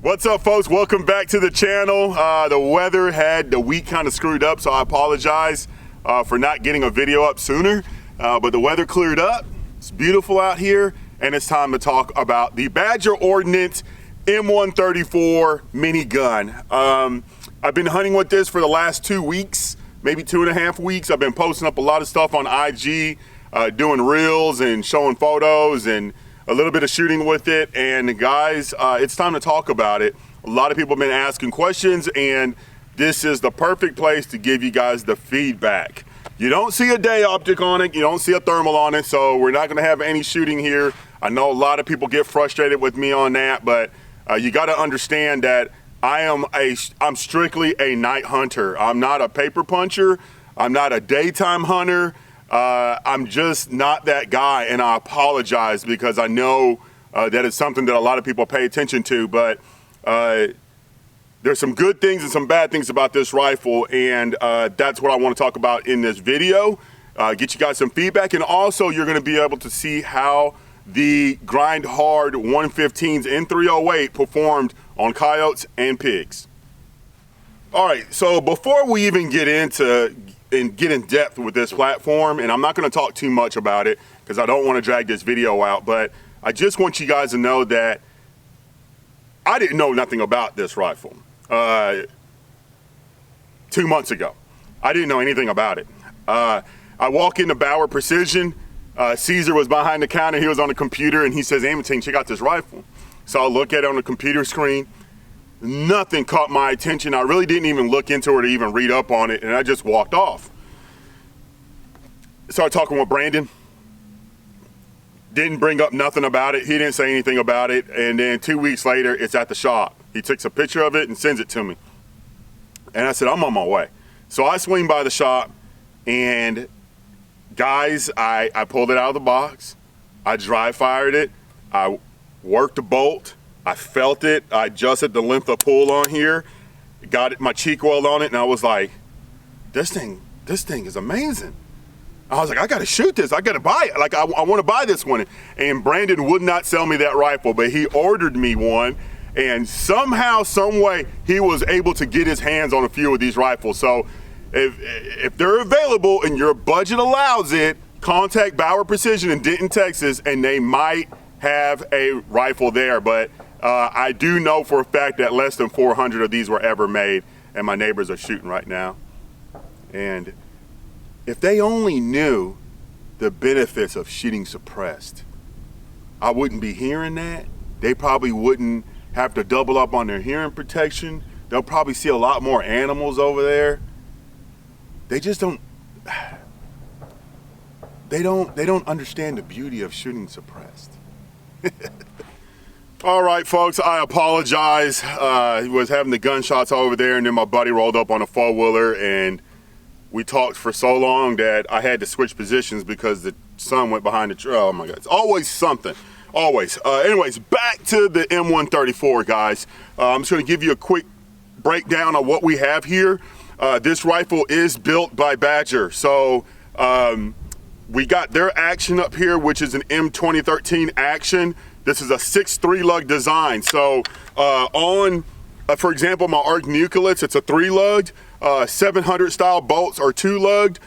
What's up, folks? Welcome back to the channel. The weather had the week kind of screwed up, so I apologize for not getting a video up sooner. But the weather cleared up. It's beautiful out here, and it's time to talk about the Badger Ordnance M134 minigun. I've been hunting with this for the last 2 weeks, maybe 2.5 weeks. I've been posting up a lot of stuff on IG, doing reels and showing photos and a little bit of shooting with it. And guys, it's time to talk about it. A lot of people have been asking questions, and this is the perfect place to give you guys the feedback. You don't see a day optic on it, you don't see a thermal on it, so we're not gonna have any shooting here. I know a lot of people get frustrated with me on that, but you gotta understand that I'm strictly a night hunter. I'm not a paper puncher, I'm not a daytime hunter. I'm just not that guy, and I apologize because I know that it's something that a lot of people pay attention to, but there's some good things and some bad things about this rifle, and that's what I want to talk about in this video. Get you guys some feedback, and also you're going to be able to see how the grind hard 115s in 308 performed on coyotes and pigs. All right, so before we even get in depth with this platform, and I'm not going to talk too much about it because I don't want to drag this video out, but I just want you guys to know that I didn't know nothing about this rifle 2 months ago. I didn't know anything about it. I walk into Bauer Precision. Caesar was behind the counter. He was on the computer, and he says, "A.amantine, check out this rifle." So I look at it on the computer screen. Nothing caught my attention. I really didn't even look into it or even read up on it, and I just walked off. Started talking with Brandon. Didn't bring up nothing about it. He didn't say anything about it. And then 2 weeks later, it's at the shop. He takes a picture of it and sends it to me. And I said, I'm on my way. So I swing by the shop, and guys, I pulled it out of the box. I dry fired it. I worked the bolt. I felt it. I adjusted the length of pull on here, got it, my cheek weld on it, and I was like, this thing is amazing. I was like, I gotta shoot this. I gotta buy it. Like, I want to buy this one. And Brandon would not sell me that rifle, but he ordered me one, and somehow, some way, he was able to get his hands on a few of these rifles. So if they're available and your budget allows it, contact Bauer Precision in Denton, Texas, and they might have a rifle there. But I do know for a fact that less than 400 of these were ever made, and my neighbors are shooting right now. And if they only knew the benefits of shooting suppressed, I wouldn't be hearing that. They probably wouldn't have to double up on their hearing protection. They'll probably see a lot more animals over there. They just don't, they don't understand the beauty of shooting suppressed. All right, folks, I apologize. He was having the gunshots over there, and then my buddy rolled up on a four-wheeler, and we talked for so long that I had to switch positions because the sun went behind the tree. Oh my God, it's always something, always. Anyways, back to the M134, guys. I'm just gonna give you a quick breakdown of what we have here. This rifle is built by Badger. So we got their action up here, which is an M2013 action. This is a 6.3 lug design. So for example, my Arc Nucleus, it's a 3-lugged. 700 style bolts are 2-lugged.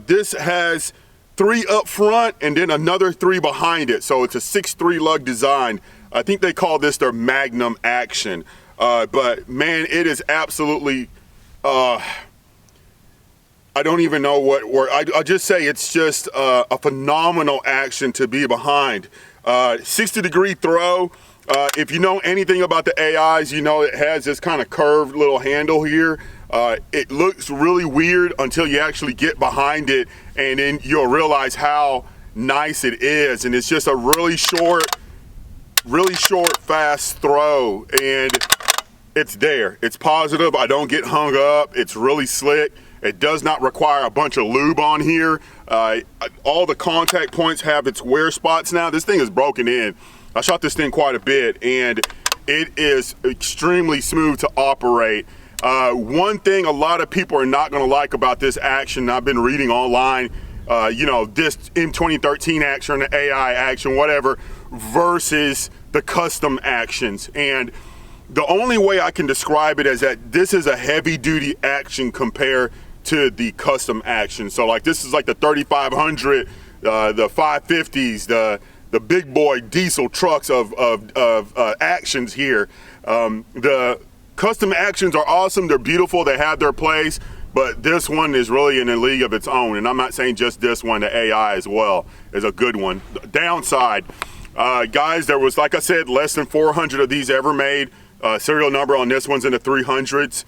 This has 3 up front and then another 3 behind it. So it's a 6.3 lug design. I think they call this their Magnum action. But man, it is absolutely, I don't even know what word. I'll just say it's just a phenomenal action to be behind. 60-degree throw. If you know anything about the AIs, you know it has this kind of curved little handle here. It looks really weird until you actually get behind it, and then you'll realize how nice it is. And it's just a really short, fast throw, and it's there. It's positive. I don't get hung up. It's really slick. It does not require a bunch of lube on here. All the contact points have its wear spots now. This thing is broken in. I shot this thing quite a bit, and it is extremely smooth to operate. One thing a lot of people are not going to like about this action, I've been reading online, you know, this M2013 action, the AI action, whatever, versus the custom actions. And the only way I can describe it is that this is a heavy duty action compared to the custom action. So like this is like the 3500, the 550s, the big boy diesel trucks of actions here. The custom actions are awesome. They're beautiful. They have their place. But this one is really in a league of its own. And I'm not saying just this one, the AI as well is a good one. Downside, guys, there was, like I said, less than 400 of these ever made. Serial number on this one's in the 300s.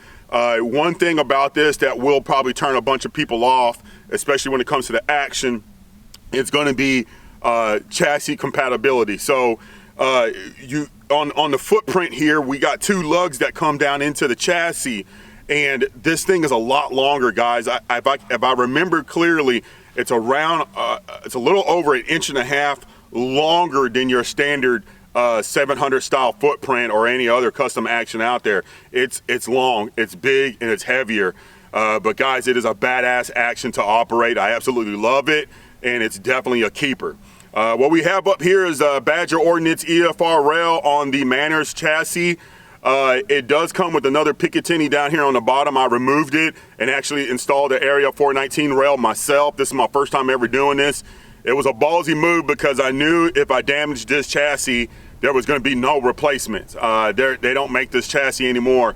One thing about this that will probably turn a bunch of people off, especially when it comes to the action, it's going to be chassis compatibility. So on the footprint here, we got two lugs that come down into the chassis. And this thing is a lot longer, guys. If I remember clearly, it's around, it's a little over 1.5 inches longer than your standard 700 style footprint or any other custom action out there. It's long, it's big, and it's heavier. But guys, it is a badass action to operate. I absolutely love it, and it's definitely a keeper. What we have up here is a Badger Ordnance EFR rail on the Manners chassis. It does come with another Picatinny down here on the bottom. I removed it and actually installed the Area 419 rail myself. This is my first time ever doing this. It was a ballsy move because I knew if I damaged this chassis, there was going to be no replacements. They don't make this chassis anymore.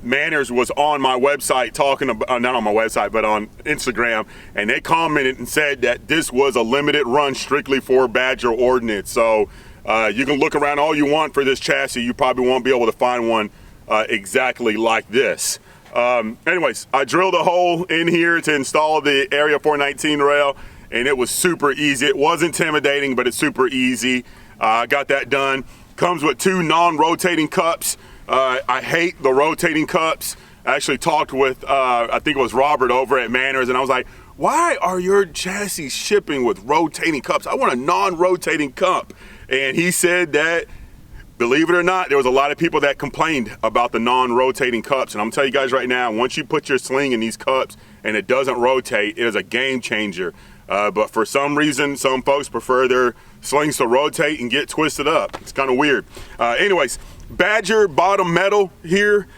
Manners was on my website talking about, not on my website, but on Instagram, and they commented and said that this was a limited run strictly for Badger Ordnance. So you can look around all you want for this chassis. You probably won't be able to find one exactly like this. Anyways, I drilled a hole in here to install the Area 419 rail, and it was super easy. It was intimidating, but it's super easy. I got that done. Comes with two non-rotating cups. I hate the rotating cups. I actually talked with, I think it was Robert over at Manners, and I was like, why are your chassis shipping with rotating cups? I want a non-rotating cup. And he said that, believe it or not, there was a lot of people that complained about the non-rotating cups. And I'm telling you guys right now, once you put your sling in these cups and it doesn't rotate, it is a game changer. But for some reason, some folks prefer their slings to rotate and get twisted up. It's kind of weird. Anyways, Badger bottom metal here.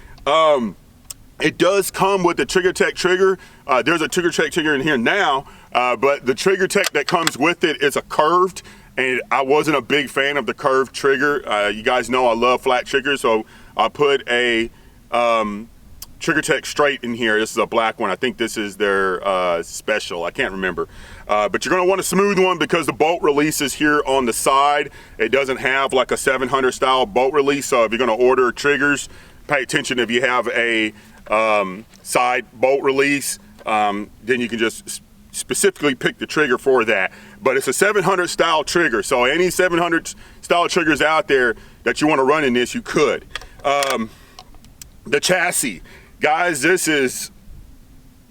It does come with the Trigger Tech trigger. There's a Trigger Tech trigger in here now, but the Trigger Tech that comes with it is a curved. And I wasn't a big fan of the curved trigger. You guys know I love flat triggers, so I put a Trigger Tech straight in here. This is a black one. I think this is their special. I can't remember. But you're going to want a smooth one because the bolt release is here on the side. It doesn't have like a 700 style bolt release. So if you're going to order triggers, pay attention if you have a side bolt release. Then you can just specifically pick the trigger for that. But it's a 700 style trigger. So any 700 style triggers out there that you want to run in this, you could. The chassis. Guys, this is,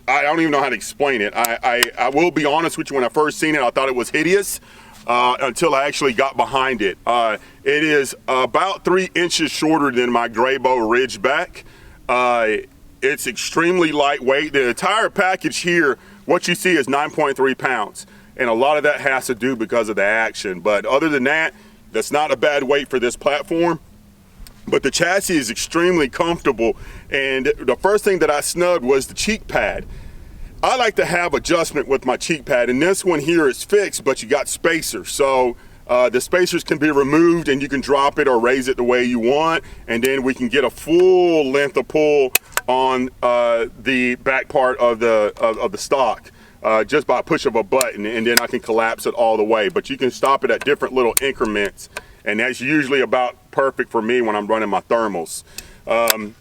I don't even know how to explain it. I will be honest with you, when I first seen it, I thought it was hideous until I actually got behind it. It is about 3 inches shorter than my Grayboe Ridgeback. It's extremely lightweight. The entire package here, what you see is 9.3 pounds. And a lot of that has to do because of the action. But other than that, that's not a bad weight for this platform. But the chassis is extremely comfortable. And the first thing that I snubbed was the cheek pad. I like to have adjustment with my cheek pad, and this one here is fixed, but you got spacers. So the spacers can be removed and you can drop it or raise it the way you want. And then we can get a full length of pull on the back part of the stock. Just by a push of a button, and then I can collapse it all the way. But you can stop it at different little increments, and that's usually about perfect for me when I'm running my thermals.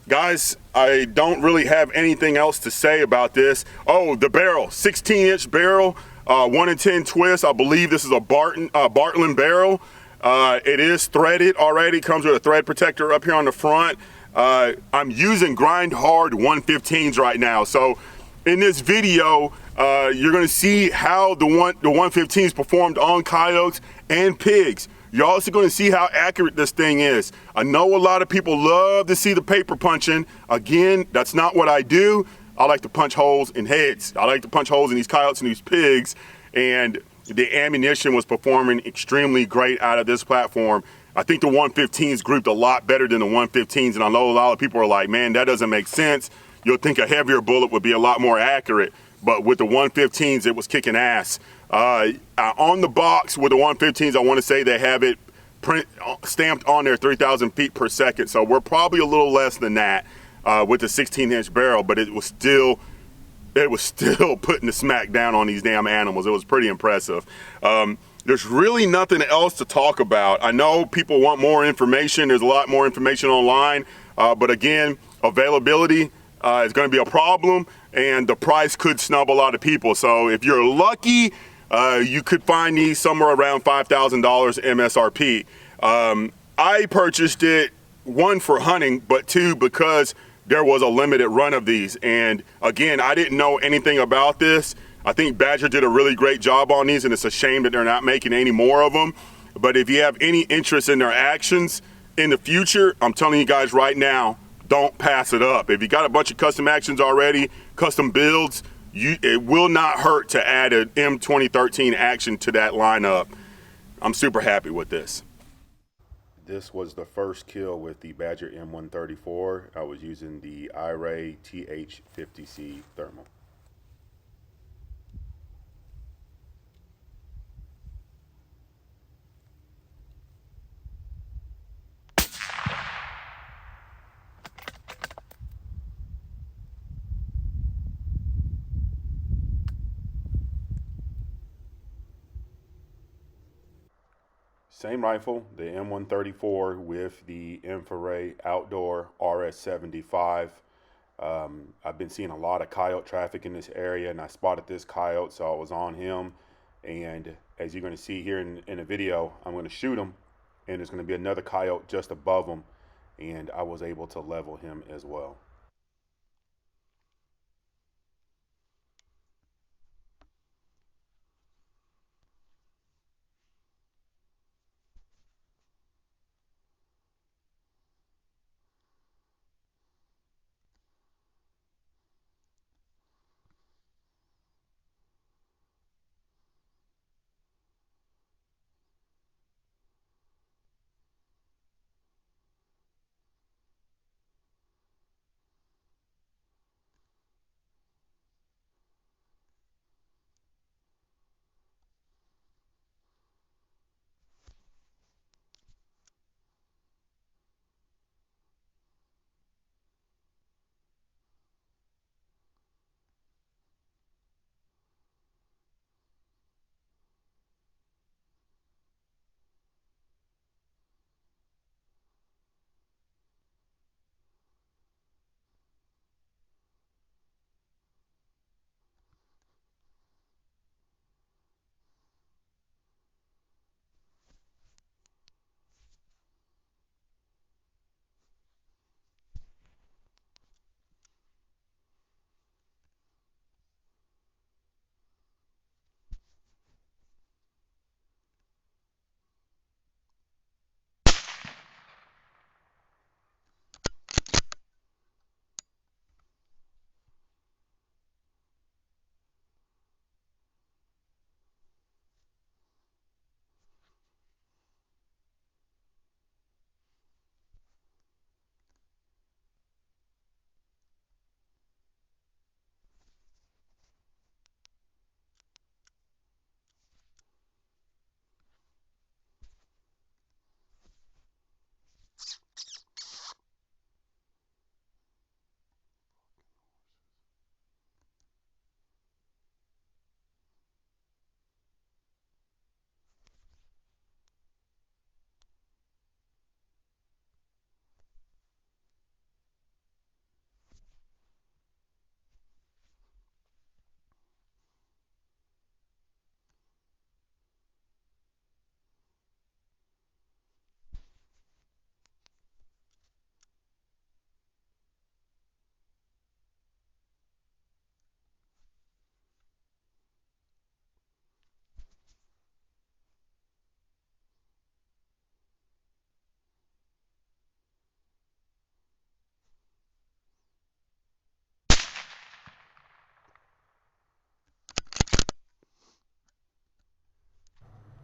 Guys, I don't really have anything else to say about this. Oh, the barrel, 16-inch barrel, 1 in 10 twist. I believe this is a Bartlein barrel. It is threaded already, comes with a thread protector up here on the front. I'm using grind hard 115s right now. So in this video, you're gonna see how the 115s performed on coyotes and pigs. You're also gonna see how accurate this thing is. I know a lot of people love to see the paper punching. Again, that's not what I do. I like to punch holes in heads. I like to punch holes in these coyotes and these pigs. And the ammunition was performing extremely great out of this platform. I think the 115s grouped a lot better than the 115s, and I know a lot of people are like, man, that doesn't make sense. You'll think a heavier bullet would be a lot more accurate, but with the 115s, it was kicking ass. On the box with the 115s, I want to say they have it stamped on there 3,000 feet per second, so we're probably a little less than that with the 16-inch barrel, but it was still putting the smack down on these damn animals. It was pretty impressive. There's really nothing else to talk about. I know people want more information. There's a lot more information online, but again, availability is going to be a problem, and the price could snub a lot of people. So if you're lucky, you could find these somewhere around $5,000 MSRP. I purchased it, one, for hunting, but two, because there was a limited run of these. And again, I didn't know anything about this. I think Badger did a really great job on these, and it's a shame that they're not making any more of them. But if you have any interest in their actions in the future, I'm telling you guys right now, don't pass it up. If you got a bunch of custom actions already, custom builds, it will not hurt to add an M2013 action to that lineup. I'm super happy with this. This was the first kill with the Badger M134. I was using the iRay TH50c thermal. Same rifle, the M134 with the infrared outdoor RS75. I've been seeing a lot of coyote traffic in this area, and I spotted this coyote, so I was on him. And as you're going to see here in the video, I'm going to shoot him, and there's going to be another coyote just above him, and I was able to level him as well.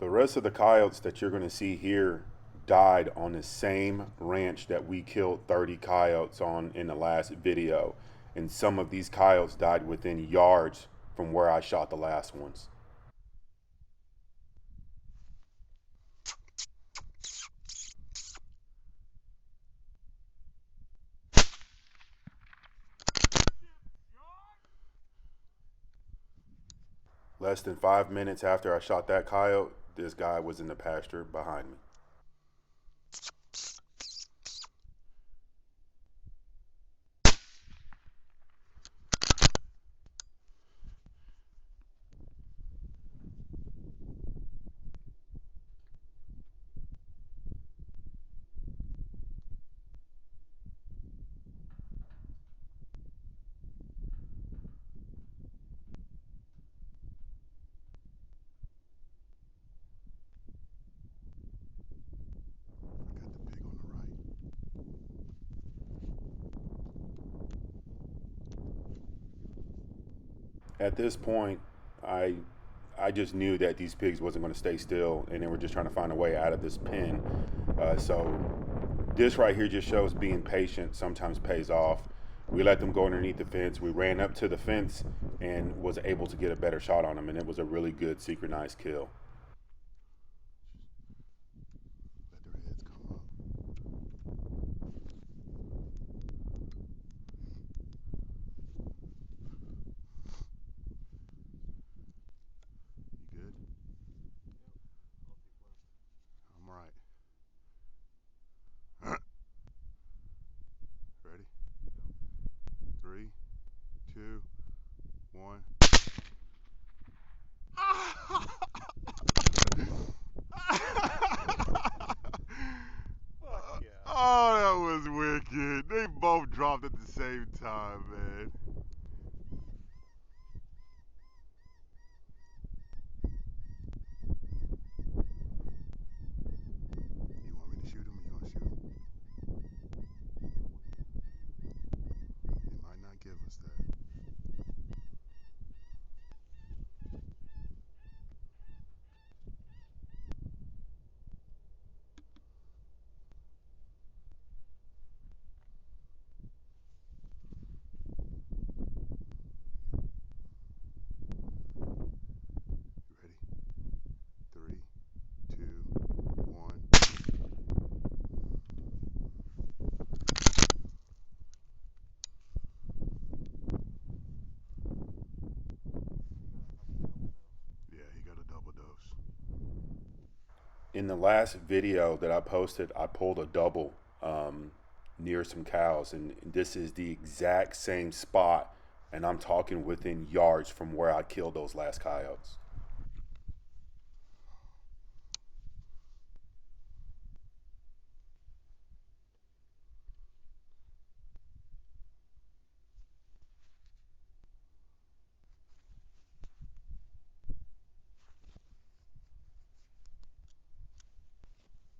The rest of the coyotes that you're going to see here died on the same ranch that we killed 30 coyotes on in the last video. And some of these coyotes died within yards from where I shot the last ones. Less than 5 minutes after I shot that coyote, this guy was in the pasture behind me. At this point, I just knew that these pigs wasn't going to stay still, and they were just trying to find a way out of this pen. So this right here just shows being patient sometimes pays off. We let them go underneath the fence. We ran up to the fence and was able to get a better shot on them, and it was a really good synchronized kill. Let their heads come up. You good? I'm right. Ready? 3, 2, 1. Oh, that was wicked. They both dropped at the same time, man. You want me to shoot him or you want to shoot him? They might not give us that. You ready? 3, 2, 1. Yeah, he got a double dose. In the last video that I posted, I pulled a double near some cows, and this is the exact same spot, and I'm talking within yards from where I killed those last coyotes.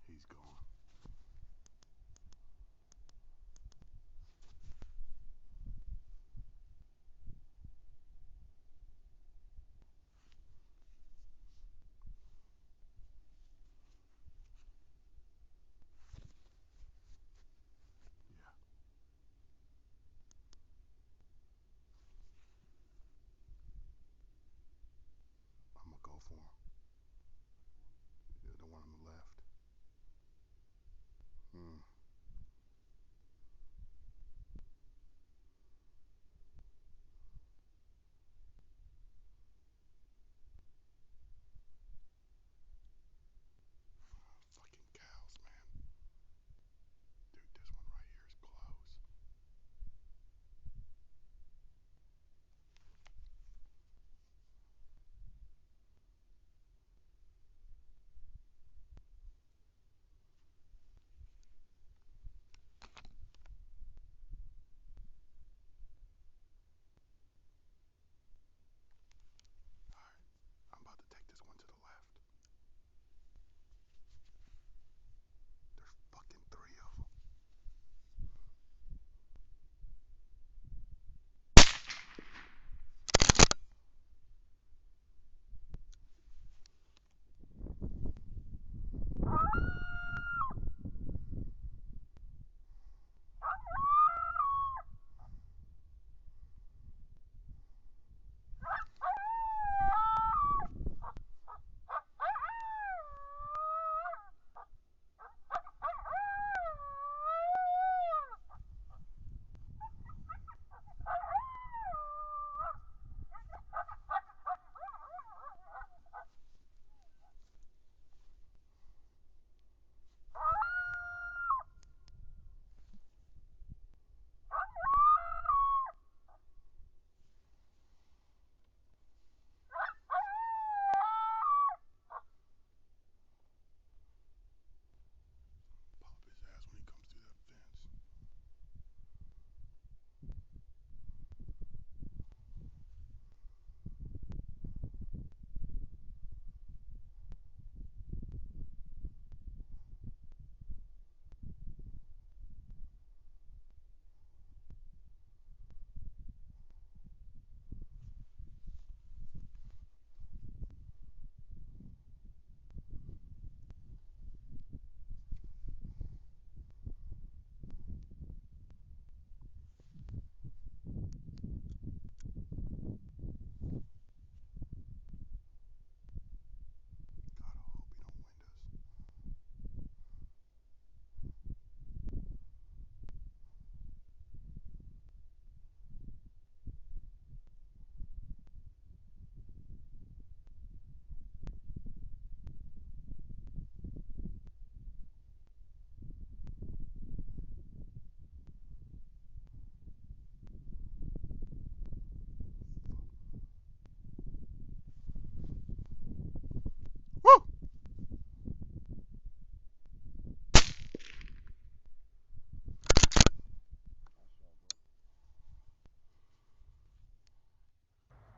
He's gone. Yeah, I'm gonna go for him. The one on the left. Hmm. Fucking cows, man. Dude, this one right here is close.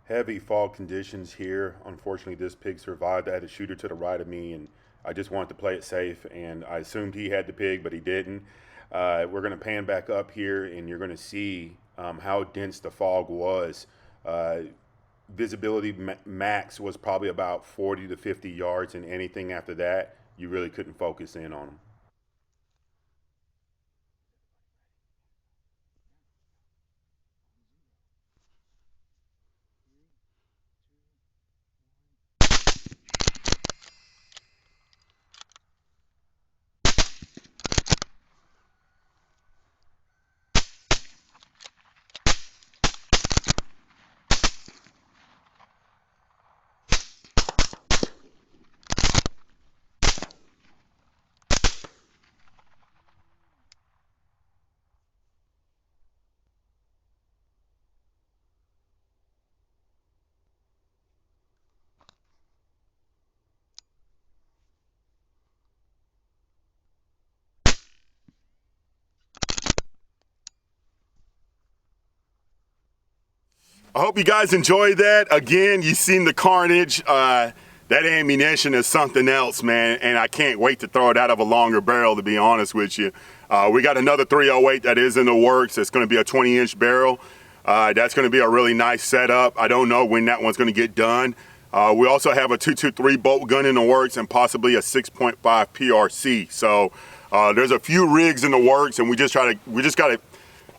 Heavy fog conditions here. Unfortunately, this pig survived. I had a shooter to the right of me, and I just wanted to play it safe, and I assumed he had the pig, but he didn't. We're going to pan back up here, and you're going to see how dense the fog was. Visibility max was probably about 40 to 50 yards, and anything after that, you really couldn't focus in on them. I hope you guys enjoyed that. Again, you've seen the carnage. That ammunition is something else, man, and I can't wait to throw it out of a longer barrel, to be honest with you. We got another 308 that is in the works. It's going to be a 20-inch barrel. That's going to be a really nice setup. I don't know when that one's going to get done. We also have a 223 bolt gun in the works and possibly a 6.5 PRC. So there's a few rigs in the works, and we just got to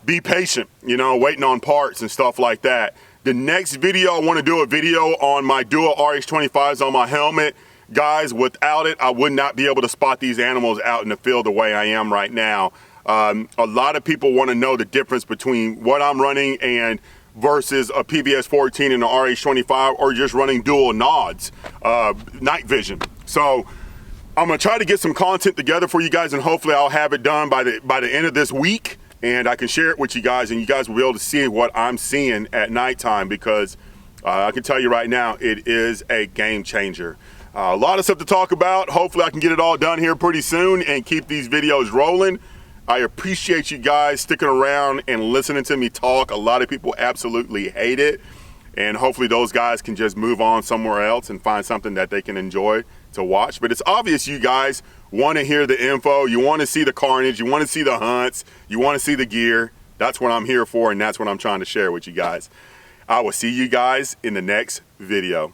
be patient, you know, waiting on parts and stuff like that. The next video, I want to do a video on my dual RS25s on my helmet. Guys, without it, I would not be able to spot these animals out in the field the way I am right now. A lot of people want to know the difference between what I'm running and versus a PVS 14 and an RH25, or just running dual nods, night vision. So I'm gonna try to get some content together for you guys, and hopefully I'll have it done by the end of this week, and I can share it with you guys, and you guys will be able to see what I'm seeing at nighttime, because I can tell you right now, it is a game changer. A lot of stuff to talk about. Hopefully I can get it all done here pretty soon and keep these videos rolling. I appreciate you guys sticking around and listening to me talk. A lot of people absolutely hate it, and hopefully those guys can just move on somewhere else and find something that they can enjoy to watch. But it's obvious you guys want to hear the info. You want to see the carnage. You want to see the hunts. You want to see the gear. That's what I'm here for, and that's what I'm trying to share with you guys. I will see you guys in the next video.